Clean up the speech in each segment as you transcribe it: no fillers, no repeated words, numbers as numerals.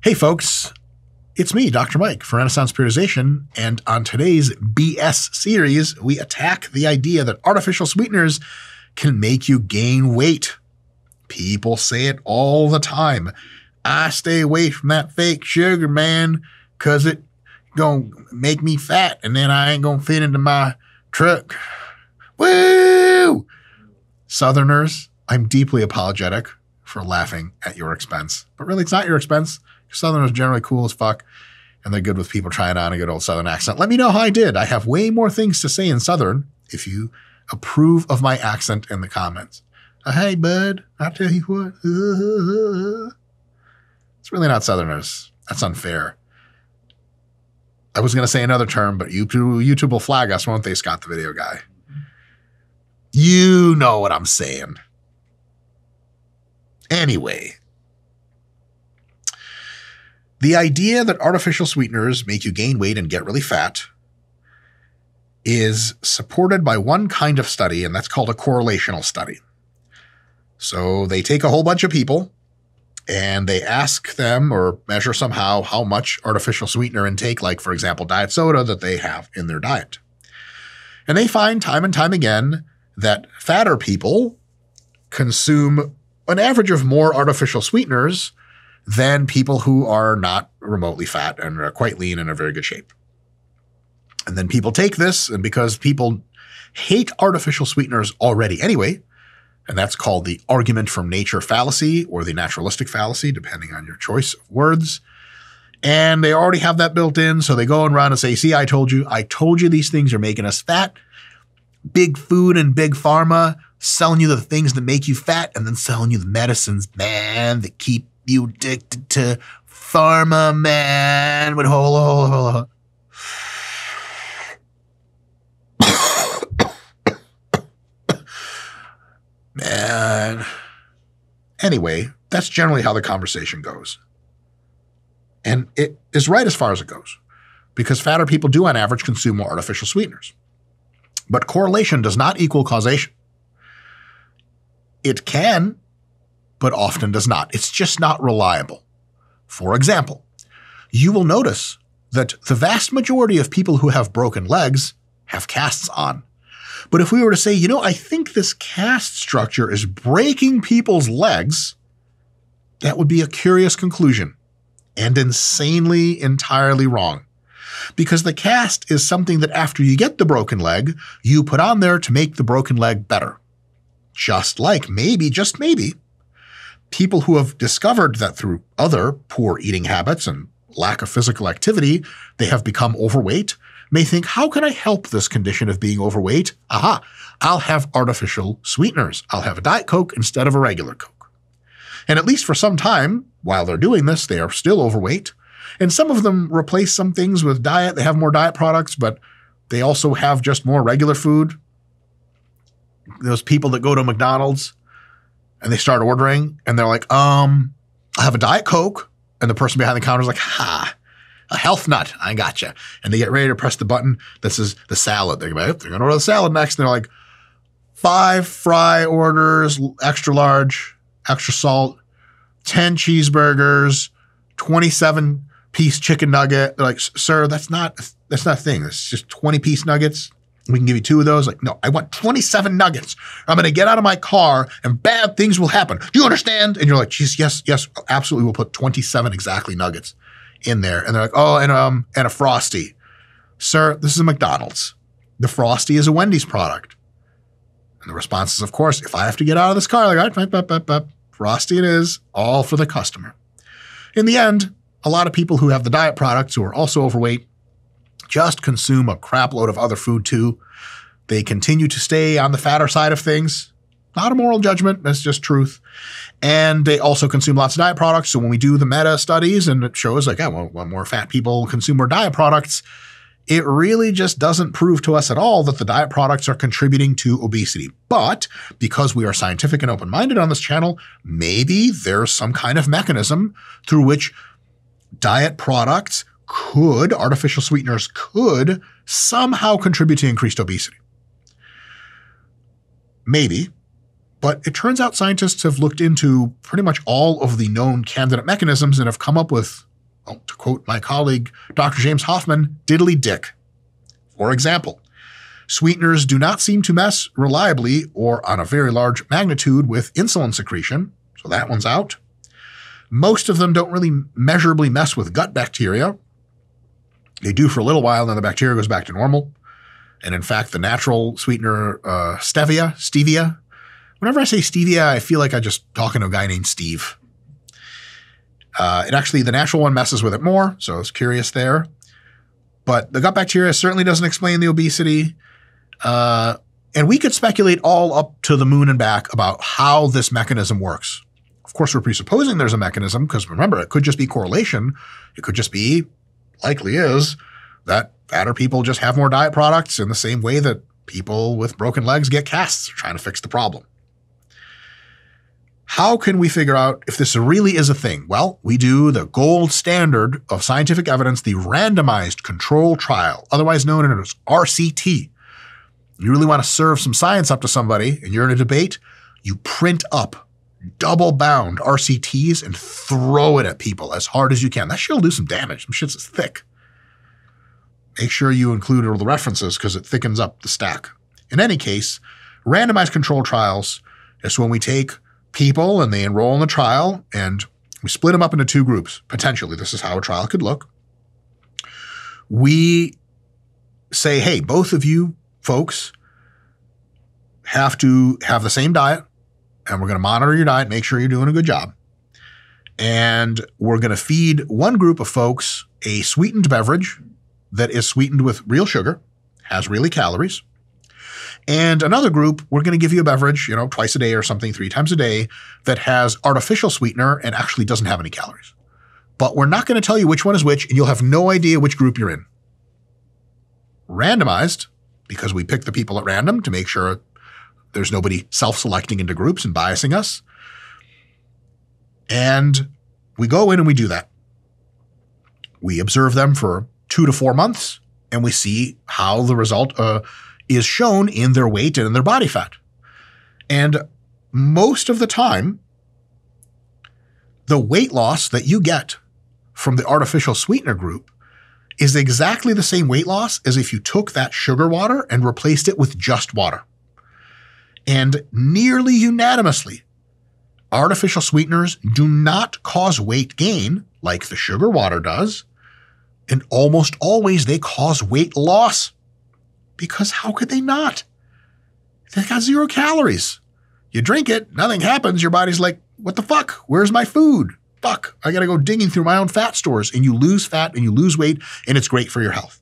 Hey folks, it's me, Dr. Mike for Renaissance Periodization, and on today's BS series, we attack the idea that artificial sweeteners can make you gain weight. People say it all the time. I stay away from that fake sugar, man, because it gonna make me fat, and then I ain't gonna fit into my truck. Woo! Southerners, I'm deeply apologetic for laughing at your expense. But really, it's not your expense. Southerners are generally cool as fuck, and they're good with people trying on a good old Southern accent. Let me know how I did. I have way more things to say in Southern if you approve of my accent in the comments. Hey, bud, I'll tell you what. It's really not Southerners. That's unfair. I was going to say another term, but YouTube will flag us, won't they, Scott the video guy? You know what I'm saying. Anyway. The idea that artificial sweeteners make you gain weight and get really fat is supported by one kind of study, and that's called a correlational study. So they take a whole bunch of people and they ask them or measure somehow how much artificial sweetener intake, like, for example, diet soda, that they have in their diet. And they find time and time again that fatter people consume an average of more artificial sweeteners than people who are not remotely fat and are quite lean and in very good shape. And then people take this, and because people hate artificial sweeteners already anyway, and that's called the argument from nature fallacy or the naturalistic fallacy, depending on your choice of words, and they already have that built in, so they go and run and say, see, I told you these things are making us fat. Big food and big pharma selling you the things that make you fat and then selling you the medicines, man, that keep you addicted to pharma, man. But hold on. Man. Anyway, that's generally how the conversation goes. And it is right as far as it goes, because fatter people do on average consume more artificial sweeteners. But correlation does not equal causation. It can, but often does not. It's just not reliable. For example, you will notice that the vast majority of people who have broken legs have casts on. But if we were to say, you know, I think this cast structure is breaking people's legs, that would be a curious conclusion and insanely, entirely wrong. Because the cast is something that after you get the broken leg, you put on there to make the broken leg better. Just like maybe, just maybe, people who have discovered that through other poor eating habits and lack of physical activity, they have become overweight, may think, how can I help this condition of being overweight? Aha, I'll have artificial sweeteners. I'll have a Diet Coke instead of a regular Coke. And at least for some time, while they're doing this, they are still overweight. And some of them replace some things with diet. They have more diet products, but they also have just more regular food. Those people that go to McDonald's and they start ordering and they're like, I have a Diet Coke. And the person behind the counter is like, a health nut. I gotcha. And they get ready to press the button that says the salad. They're going to order the salad next. And they're like, 5 fry orders, extra large, extra salt, 10 cheeseburgers, 27-piece chicken nugget. They're like, sir, that's not a thing. It's just 20-piece nuggets. We can give you 2 of those. Like, no, I want 27 nuggets. I'm going to get out of my car and bad things will happen. Do you understand? And you're like, geez, yes, absolutely. We'll put 27 exactly nuggets in there. And they're like, oh, and a Frosty. Sir, this is a McDonald's. The Frosty is a Wendy's product. And the response is, of course, if I have to get out of this car, like, all right, Frosty it is, all for the customer. In the end, a lot of people who have the diet products who are also overweight just consume a crap load of other food too. They continue to stay on the fatter side of things. Not a moral judgment, that's just truth. And they also consume lots of diet products. So when we do the meta studies and it shows like, well, more fat people consume more diet products, it really just doesn't prove to us at all that the diet products are contributing to obesity. But because we are scientific and open-minded on this channel, maybe there's some kind of mechanism through which diet products artificial sweeteners could somehow contribute to increased obesity. Maybe, but it turns out scientists have looked into pretty much all of the known candidate mechanisms and have come up with Well, to quote my colleague, Dr. James Hoffman, diddly dick. For example, sweeteners do not seem to mess reliably or on a very large magnitude with insulin secretion, so that one's out. Most of them don't really measurably mess with gut bacteria. They do for a little while, then the bacteria goes back to normal. And in fact, the natural sweetener stevia, whenever I say stevia, I feel like I'm just talking to a guy named Steve. And actually, the natural one messes with it more, so I was curious there. But the gut bacteria certainly doesn't explain the obesity. And we could speculate all up to the moon and back about how this mechanism works. Of course, we're presupposing there's a mechanism because remember, it could just be correlation. It could just be, likely is, that fatter people just have more diet products in the same way that people with broken legs get casts. They're trying to fix the problem. How can we figure out if this really is a thing? Well, we do the gold standard of scientific evidence, the randomized control trial, otherwise known as RCT. You really want to serve some science up to somebody and you're in a debate, you print up double-bound RCTs and throw it at people as hard as you can. That shit'll do some damage. Some shit's thick. Make sure you include all the references because it thickens up the stack. In any case, randomized control trials is when we take people and they enroll in the trial and we split them up into two groups. Potentially, this is how a trial could look. We say, hey, both of you folks have to have the same diet and we're going to monitor your diet, make sure you're doing a good job. And we're going to feed one group of folks a sweetened beverage that is sweetened with real sugar, has really calories. And another group, we're going to give you a beverage, twice a day or something, 3 times a day, that has artificial sweetener and actually doesn't have any calories. But we're not going to tell you which one is which, and you'll have no idea which group you're in. Randomized, because we pick the people at random to make sure there's nobody self-selecting into groups and biasing us. And we go in and we do that. We observe them for 2 to 4 months, and we see how the result is shown in their weight and in their body fat. And most of the time, the weight loss that you get from the artificial sweetener group is exactly the same weight loss as if you took that sugar water and replaced it with just water. And nearly unanimously, artificial sweeteners do not cause weight gain like the sugar water does. And almost always they cause weight loss. Because how could they not? They got 0 calories. You drink it, nothing happens. Your body's like, what the fuck? Where's my food? Fuck, I got to go digging through my own fat stores. And you lose fat and you lose weight, and it's great for your health.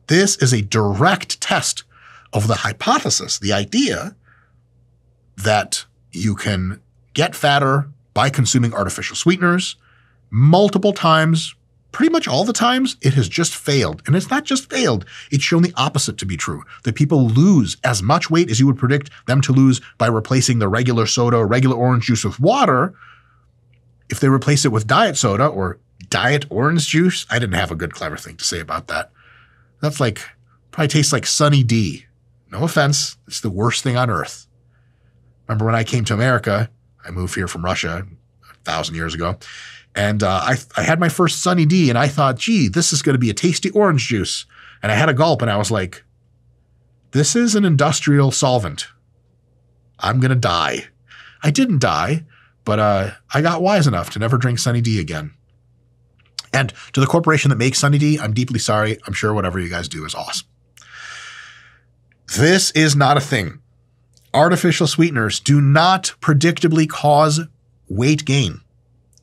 This is a direct test of the hypothesis, the idea that you can get fatter by consuming artificial sweeteners multiple times. Pretty much all the times, it has just failed. And it's not just failed, it's shown the opposite to be true. That people lose as much weight as you would predict them to lose by replacing the regular soda or regular orange juice with water. If they replace it with diet soda or diet orange juice, I didn't have a good clever thing to say about that. That's probably tastes like Sunny D. No offense, it's the worst thing on earth. Remember when I came to America, I moved here from Russia 1,000 years ago. And I had my first Sunny D, and I thought, gee, this is going to be a tasty orange juice. And I had a gulp, and I was like, this is an industrial solvent. I'm going to die. I didn't die, but I got wise enough to never drink Sunny D again. And to the corporation that makes Sunny D, I'm deeply sorry. I'm sure whatever you guys do is awesome. This is not a thing. Artificial sweeteners do not predictably cause weight gain.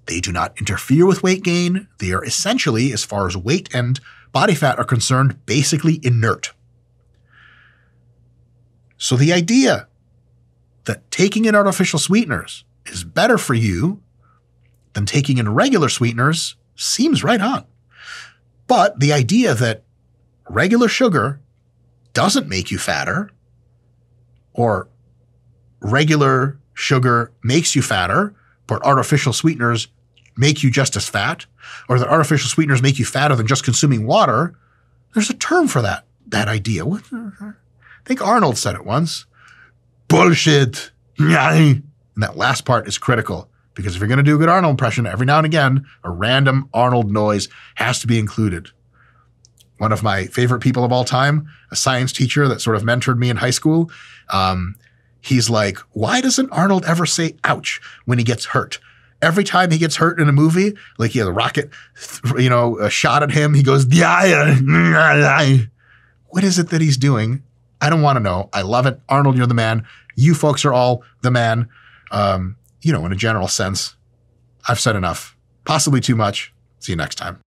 They do not interfere with weight gain. They are essentially, as far as weight and body fat are concerned, basically inert. So the idea that taking in artificial sweeteners is better for you than taking in regular sweeteners seems right on. But the idea that regular sugar doesn't make you fatter, or regular sugar makes you fatter, but artificial sweeteners make you just as fat, or that artificial sweeteners make you fatter than just consuming water, there's a term for that idea. I think Arnold said it once. Bullshit. And that last part is critical. Because if you're going to do a good Arnold impression, every now and again, a random Arnold noise has to be included. One of my favorite people of all time, a science teacher that sort of mentored me in high school, he's like, why doesn't Arnold ever say ouch when he gets hurt? Every time he gets hurt in a movie, like he has a rocket, shot at him, he goes, what is it that he's doing? I don't want to know. I love it. Arnold, you're the man. You folks are all the man. In a general sense, I've said enough, possibly too much. See you next time.